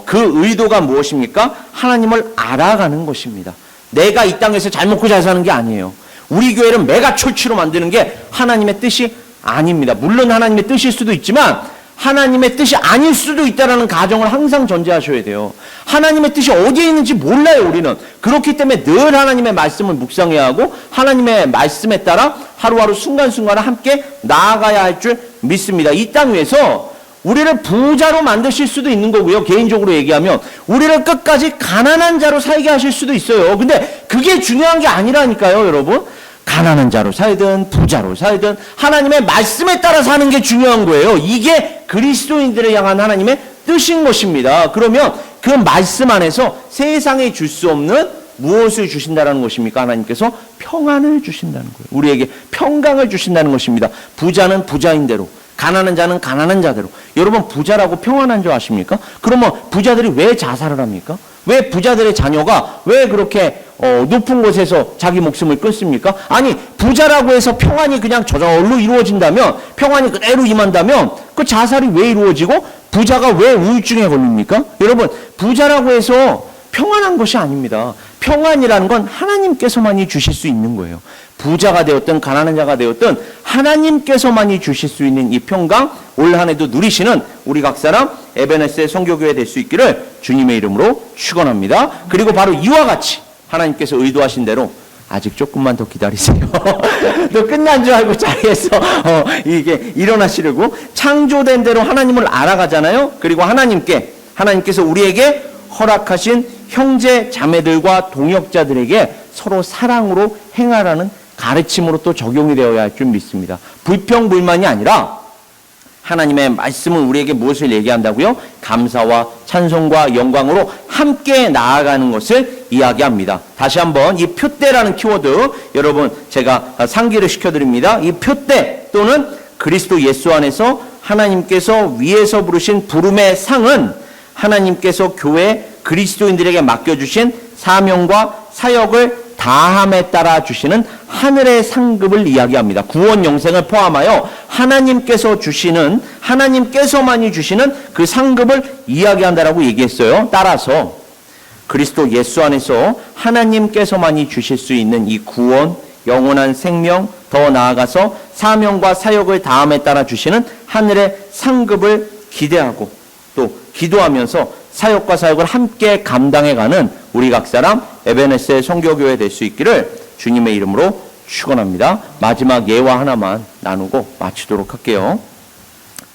그 의도가 무엇입니까? 하나님을 알아가는 것입니다. 내가 이 땅에서 잘 먹고 잘 사는 게 아니에요. 우리 교회를 메가철치로 만드는 게 하나님의 뜻이 아닙니다. 물론 하나님의 뜻일 수도 있지만 하나님의 뜻이 아닐 수도 있다는 가정을 항상 전제하셔야 돼요. 하나님의 뜻이 어디에 있는지 몰라요, 우리는. 그렇기 때문에 늘 하나님의 말씀을 묵상해야 하고 하나님의 말씀에 따라 하루하루 순간순간을 함께 나아가야 할 줄 믿습니다. 이 땅 위에서 우리를 부자로 만드실 수도 있는 거고요. 개인적으로 얘기하면 우리를 끝까지 가난한 자로 살게 하실 수도 있어요. 근데 그게 중요한 게 아니라니까요, 여러분. 가난한 자로 살든 부자로 살든 하나님의 말씀에 따라 사는 게 중요한 거예요. 이게 그리스도인들을 향한 하나님의 뜻인 것입니다. 그러면 그 말씀 안에서 세상에 줄 수 없는 무엇을 주신다는 것입니까? 하나님께서 평안을 주신다는 거예요. 우리에게 평강을 주신다는 것입니다. 부자는 부자인 대로, 가난한 자는 가난한 자대로. 여러분, 부자라고 평안한 줄 아십니까? 그러면 부자들이 왜 자살을 합니까? 왜 부자들의 자녀가 왜 그렇게 높은 곳에서 자기 목숨을 끊습니까? 아니, 부자라고 해서 평안이 그냥 저절로 이루어진다면, 평안이 그대로 임한다면 그 자살이 왜 이루어지고 부자가 왜 우울증에 걸립니까? 여러분, 부자라고 해서 평안한 것이 아닙니다. 평안이라는 건 하나님께서만이 주실 수 있는 거예요. 부자가 되었든 가난한 자가 되었든 하나님께서만이 주실 수 있는 이 평강, 올 한 해도 누리시는 우리 각 사람 에베네스의 선교교회 될 수 있기를 주님의 이름으로 축원합니다. 그리고 바로 이와 같이 하나님께서 의도하신 대로 아직 조금만 더 기다리세요. 또 끝난 줄 알고 자리에서 이게 일어나시려고 창조된 대로 하나님을 알아가잖아요. 그리고 하나님께서 우리에게 허락하신 형제 자매들과 동역자들에게 서로 사랑으로 행하라는 가르침으로 또 적용이 되어야 할 줄 믿습니다. 불평불만이 아니라 하나님의 말씀은 우리에게 무엇을 얘기한다고요? 감사와 찬송과 영광으로 함께 나아가는 것을 이야기합니다. 다시 한번 이 표대라는 키워드 여러분 제가 상기를 시켜드립니다. 이 표대 또는 그리스도 예수 안에서 하나님께서 위에서 부르신 부름의 상은 하나님께서 교회 그리스도인들에게 맡겨주신 사명과 사역을 다함에 따라 주시는 하늘의 상급을 이야기합니다. 구원 영생을 포함하여 하나님께서만이 주시는 그 상급을 이야기한다라고 얘기했어요. 따라서 그리스도 예수 안에서 하나님께서만이 주실 수 있는 이 구원, 영원한 생명, 더 나아가서 사명과 사역을 다함에 따라 주시는 하늘의 상급을 기대하고 또 기도하면서 사역과 사역을 함께 감당해가는 우리 각 사람 에베네스의 선교교회 될 수 있기를 주님의 이름으로 축원합니다. 마지막 예화 하나만 나누고 마치도록 할게요.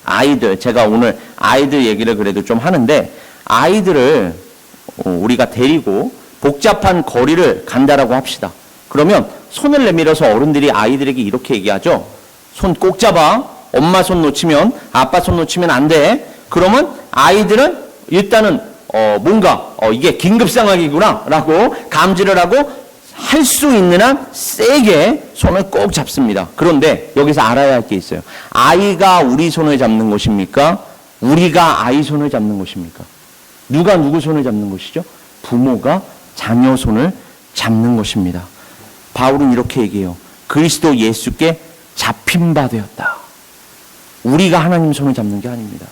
아이들, 제가 오늘 아이들 얘기를 그래도 좀 하는데 아이들을 우리가 데리고 복잡한 거리를 간다라고 합시다. 그러면 손을 내밀어서 어른들이 아이들에게 이렇게 얘기하죠. 손 꼭 잡아. 엄마 손 놓치면, 아빠 손 놓치면 안 돼. 그러면 아이들은 일단은 뭔가 이게 긴급 상황이구나라고 감지를 하고 할 수 있는 한 세게 손을 꼭 잡습니다. 그런데 여기서 알아야 할 게 있어요. 아이가 우리 손을 잡는 것입니까? 우리가 아이 손을 잡는 것입니까? 누가 누구 손을 잡는 것이죠? 부모가 자녀 손을 잡는 것입니다. 바울은 이렇게 얘기해요. 그리스도 예수께 잡힌 바 되었다. 우리가 하나님 손을 잡는 게 아닙니다.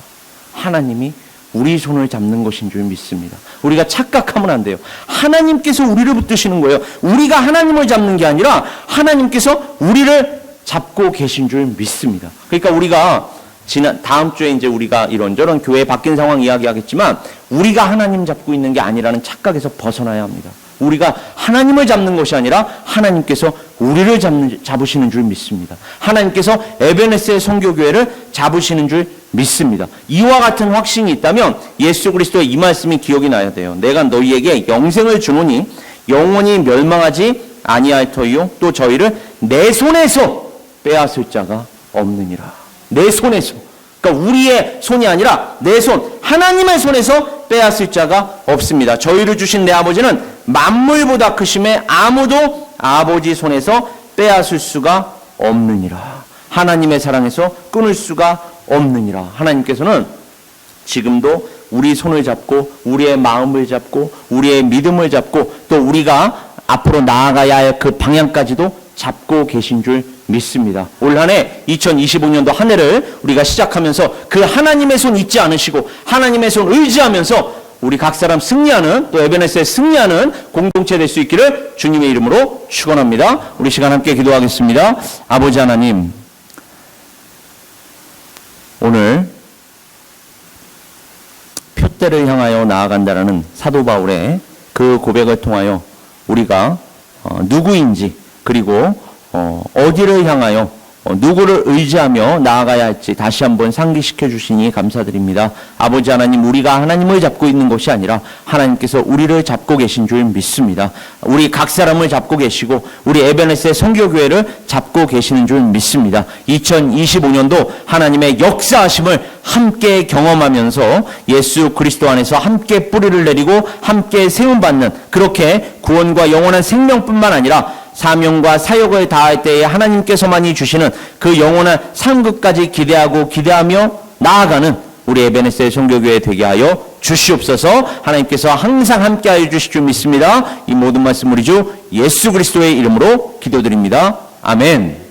하나님이 우리 손을 잡는 것인 줄 믿습니다. 우리가 착각하면 안 돼요. 하나님께서 우리를 붙드시는 거예요. 우리가 하나님을 잡는 게 아니라 하나님께서 우리를 잡고 계신 줄 믿습니다. 그러니까 우리가 다음 주에 이제 우리가 이런저런 교회 바뀐 상황 이야기하겠지만 우리가 하나님 잡고 있는 게 아니라는 착각에서 벗어나야 합니다. 우리가 하나님을 잡는 것이 아니라 하나님께서 우리를 잡으시는 줄 믿습니다. 하나님께서 에베네스의 선교교회를 잡으시는 줄 믿습니다. 이와 같은 확신이 있다면 예수 그리스도의 이 말씀이 기억이 나야 돼요. 내가 너희에게 영생을 주노니 영원히 멸망하지 아니할 터이요 또 저희를 내 손에서 빼앗을 자가 없느니라. 내 손에서. 그러니까 우리의 손이 아니라 내 손, 하나님의 손에서 빼앗을 자가 없습니다. 저희를 주신 내 아버지는 만물보다 크심에 아무도 아버지 손에서 빼앗을 수가 없느니라. 하나님의 사랑에서 끊을 수가 없느니라. 하나님께서는 지금도 우리 손을 잡고 우리의 마음을 잡고 우리의 믿음을 잡고 또 우리가 앞으로 나아가야 할 그 방향까지도 잡고 계신 줄 믿습니다. 올 한 해 2025년도 한 해를 우리가 시작하면서 그 하나님의 손 잊지 않으시고 하나님의 손 의지하면서 우리 각 사람 승리하는 또 에베네스에 승리하는 공동체 될 수 있기를 주님의 이름으로 축원합니다. 우리 시간 함께 기도하겠습니다. 아버지 하나님, 오늘 표대를 향하여 나아간다라는 사도 바울의 그 고백을 통하여 우리가 누구인지 그리고 어디를 향하여 누구를 의지하며 나아가야 할지 다시 한번 상기시켜 주시니 감사드립니다. 아버지 하나님, 우리가 하나님을 잡고 있는 것이 아니라 하나님께서 우리를 잡고 계신 줄 믿습니다. 우리 각 사람을 잡고 계시고 우리 에베네스의 선교교회를 잡고 계시는 줄 믿습니다. 2025년도 하나님의 역사하심을 함께 경험하면서 예수 그리스도 안에서 함께 뿌리를 내리고 함께 세움받는, 그렇게 구원과 영원한 생명뿐만 아니라 사명과 사역을 다할 때에 하나님께서만이 주시는 그 영원한 상급까지 기대하며 나아가는 우리 에베네스의 선교교회 되게 하여 주시옵소서. 하나님께서 항상 함께하여 주실 줄 믿습니다. 이 모든 말씀 우리 주 예수 그리스도의 이름으로 기도드립니다. 아멘.